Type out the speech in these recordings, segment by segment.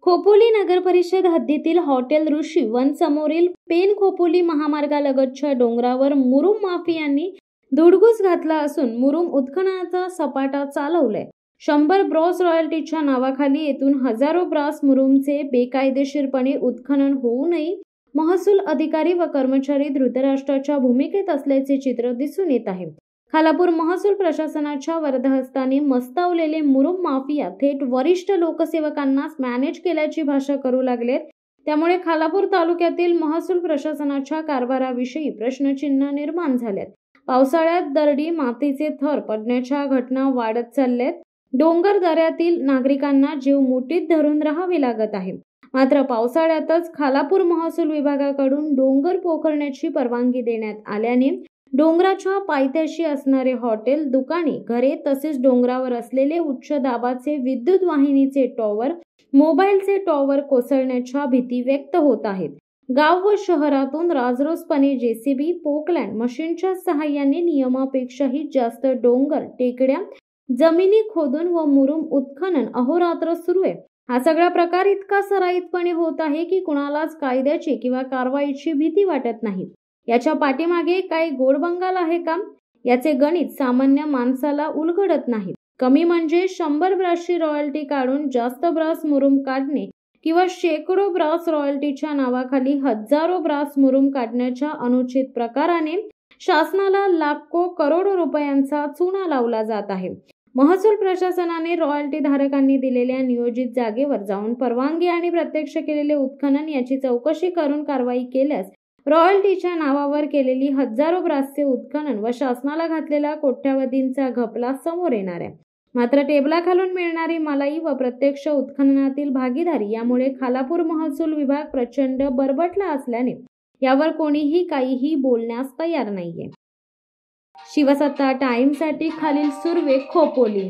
खोपोली नगर परिषद हद्दीतील हॉटेल ऋषी वन समोरील पेन खोपोली महामार्गालगतच्या डोंगरावर मुरुम माफियांनी धुडगूस घातला असून मुरुम उत्खननाचा सपाटा चालवलाय। 100 ब्रॉस रॉयल्टीच्या नावाखाली येथून हजारो ब्रास मुरुमचे बेकायदेशीरपणे उत्खनन होऊ नये, महसूल अधिकारी व कर्मचारी धृतराष्ट्राच्या भूमिकेत असल्याचे चित्र दिसून येत आहे। खालापूर महसूल प्रशासनाच्या वरदहस्ताने मस्तावलेले मुरुम माफिया थेट वरिष्ठ लोकसेवकांनाच मॅनेज केल्याची भाषा करू लागलेत। त्यामुळे खालापूर तालुक्यातील महसूल प्रशासनाच्या कारभाराविषयी प्रश्नचिन्ह निर्माण झालेत। पावसाळ्यात दरडी मातीचे थर पडण्याच्या घटना वाढत चालल्यात। डोंगर दऱ्यातील नागरिकांना जीव मुठीत धरून राहावे लागत आहे। मात्र पावसाळ्यातच खालापूर महसूल विभागाकडून डोंगर पोखरण्याची परवानगी देण्यात आल्याने डोंगराच्या पायथ्याशी असणारे हॉटेल, दुकाने, घरे तसेच डोंगरावर असलेले उच्च दाबाचे विद्युत वाहिनीचे टॉवर, मोबाईलचे टॉवर कोसळण्याच्या भीती व्यक्त होत आहेत। गाव व शहरातून राजरोसपणे जेसीबी, पोकलँड मशीनच्या सहाय्याने नियमापेक्षाही जास्त डोंगर, टेकड्या, जमिनी खोदून व मुरुम उत्खनन अहोरात्र सुरू आहे। हा सगळा प्रकार इतका सराईतपणे होत आहे की कुणालाच कायद्याची किंवा कारवाईची भीती वाटत नाही। याच्या पाठीमागे काही गोडबंगाल आहे का, याचे गणित सामान्य माणसाला उलगडत नाही। कमी म्हणजे 100 ब्रासची रॉयल्टी काढून जास्त ब्रास मुरुम काढणे किंवा शेकडो ब्रास रॉयल्टीच्या नावाखाली हजारो ब्रास मुरुम काढण्याच्या अनुचित प्रकाराने शासनाला लाखो करोडो रुपयांचा चुना लावला जात आहे। महसूल प्रशासनाने रॉयल्टी धारकांनी दिलेल्या नियोजित जागेवर जाऊन परवानगी आणि प्रत्यक्ष केलेले उत्खनन याची चौकशी करून कारवाई केल्यास रॉयल्टीच्या नावावर केलेली हजारो ब्रासचे उत्खनन व शासनाला घातलेला कोट्यावधींचा घपला समोर येणार आहे। मात्र टेबलाखालून मिळणारी मलाई व प्रत्यक्ष उत्खननातील भागीदारी यामुळे खालापूर महसूल विभाग प्रचंड बरबटला असल्याने यावर कोणीही काहीही बोलण्यास तयार नाहीये। शिवसत्ता टाइम्ससाठी खालील सुर्वे, खोपोली।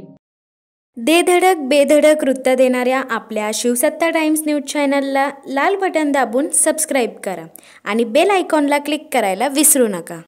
दे धडक बेधडक वृत्त देणाऱ्या आपल्या शिवसत्ता टाइम्स न्यूज चॅनलला लाल बटन दाबून सबस्क्राईब करा आणि बेल आयकॉनला क्लिक करायला विसरू नका।